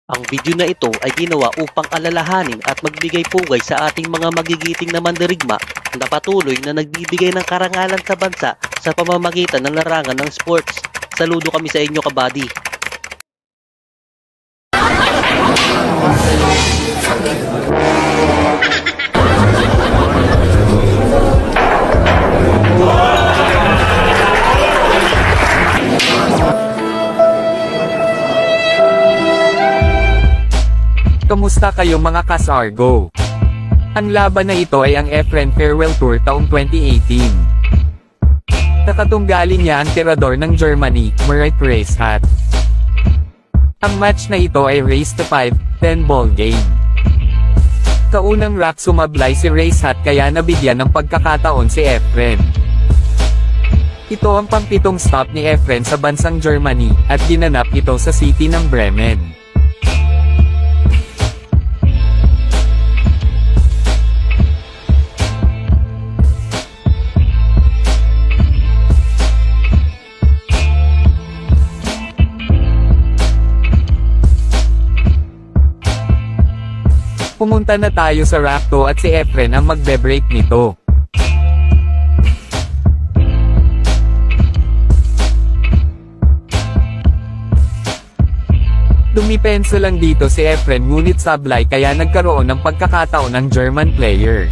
Ang video na ito ay ginawa upang alalahanin at magbigay pugay sa ating mga magigiting na mandirigma na patuloy na nagbibigay ng karangalan sa bansa sa pamamagitan ng larangan ng sports. Saludo kami sa inyo, kabady. Kamusta kayo mga Kasargo? Ang laban na ito ay ang Efren Farewell Tour taong 2018. Nakatunggali niya ang tirador ng Germany, Murat Reishat. Ang match na ito ay race to 5, 10 ball game. Kaunang rack sumablay si Reishat kaya nabigyan ng pagkakataon si Efren. Ito ang pang-pitong stop ni Efren sa bansang Germany, at ginanap ito sa city ng Bremen. Pumunta na tayo sa rack 2 at si Efren ang magbe-break nito. Dumipenso lang dito si Efren ngunit sablay kaya nagkaroon ng pagkakataon ng German player.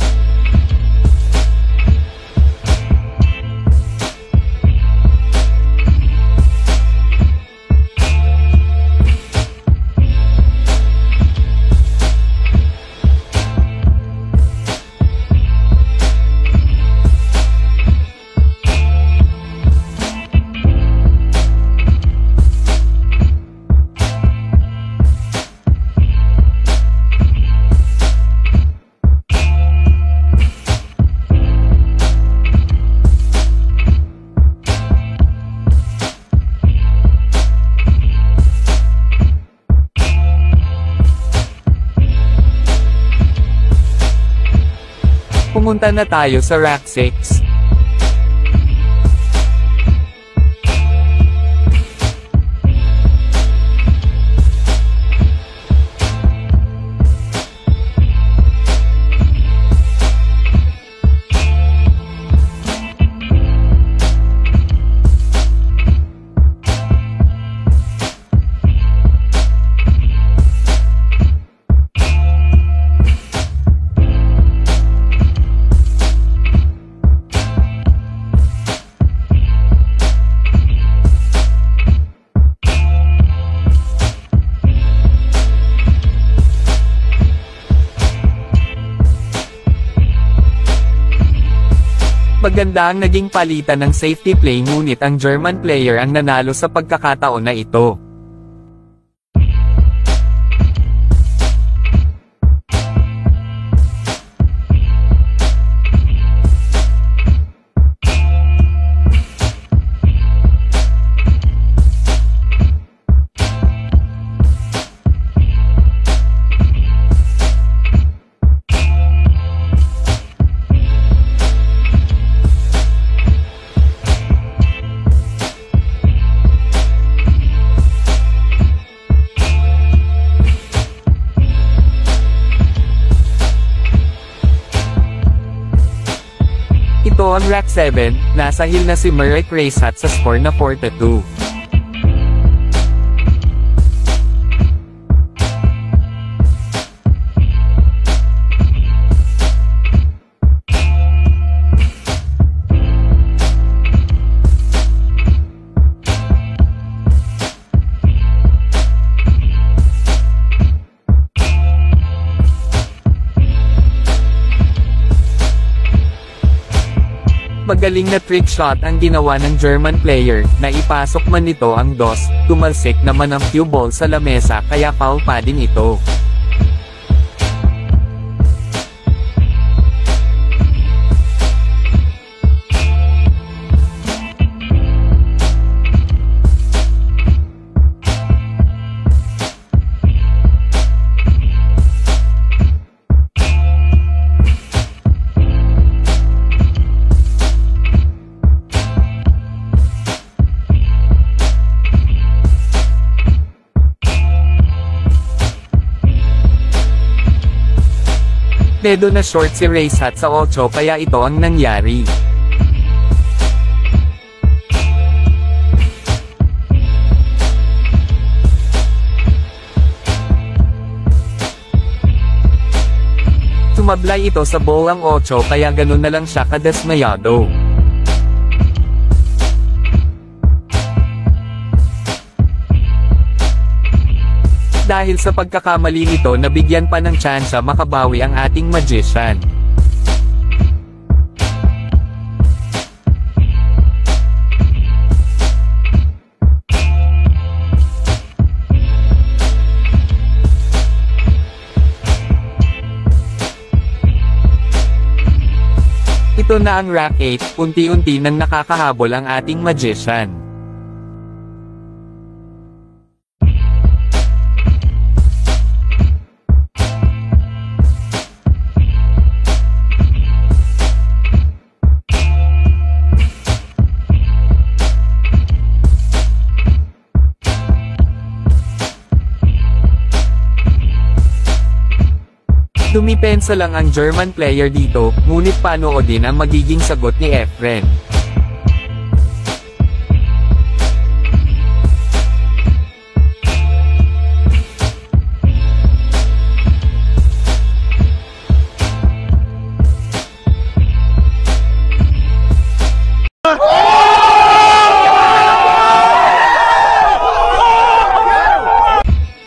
Pumunta na tayo sa rack 6. Maganda ang naging palitan ng safety play ngunit ang German player ang nanalo sa pagkakataon na ito. Ito ang rack 7, nasa heel na si Murat Reishat sa score na 4-2. Magaling na trick shot ang ginawa ng German player, na ipasok man nito ang dos, tumalsik naman ang cue ball sa lamesa kaya foul pa din ito. Dedo na short si Race Hot sa 8 kaya ito ang nangyari. Sumablay ito sa bolang 8 kaya ganun na lang siya kadesmayado. Dahil sa pagkakamali nito nabigyan pa ng tsansa makabawi ang ating magician. Ito na ang rack 8, unti-unti nang nakakahabol ang ating magician. Dumipensa lang ang German player dito, ngunit panoodin ang magiging sagot ni Efren.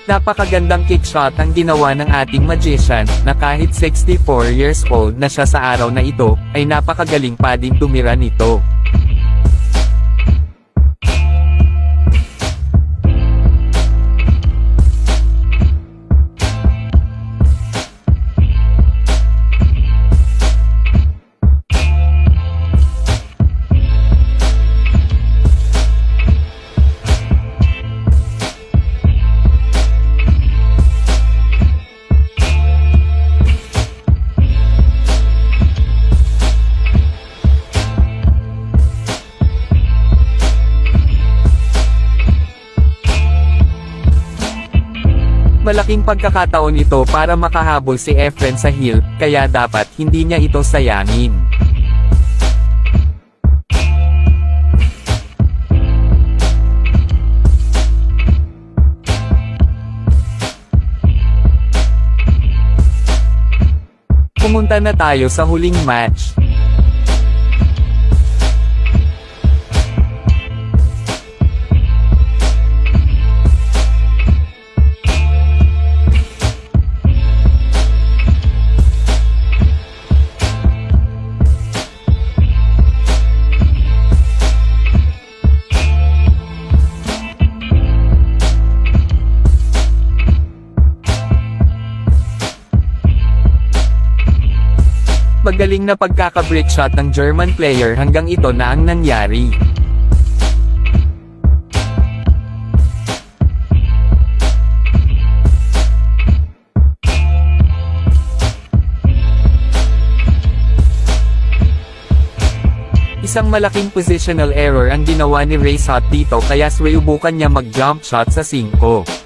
Napakagandang kick shot ang ginawa ng ating magician, na kahit 64 years old na siya sa araw na ito, ay napakagaling pa din tumira nito. Malaking pagkakataon ito para makahabol si Efren sa heel, kaya dapat hindi niya ito sayangin. Pumunta na tayo sa huling match. Magaling na pagkaka-break shot ng German player hanggang ito na ang nangyari. Isang malaking positional error ang ginawa ni Race Hot dito kaya subukan niya mag-jump shot sa 5.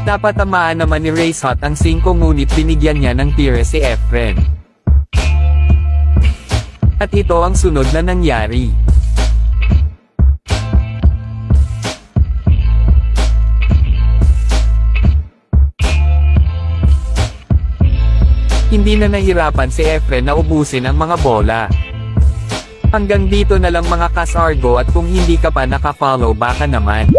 Dapat tamaan naman ni Race Hot ang 5 ngunit binigyan niya ng tire si Efren. At ito ang sunod na nangyari. Hindi na nahirapan si Efren na ubusin ang mga bola. Hanggang dito na lang mga kasargo at kung hindi ka pa naka-follow baka naman.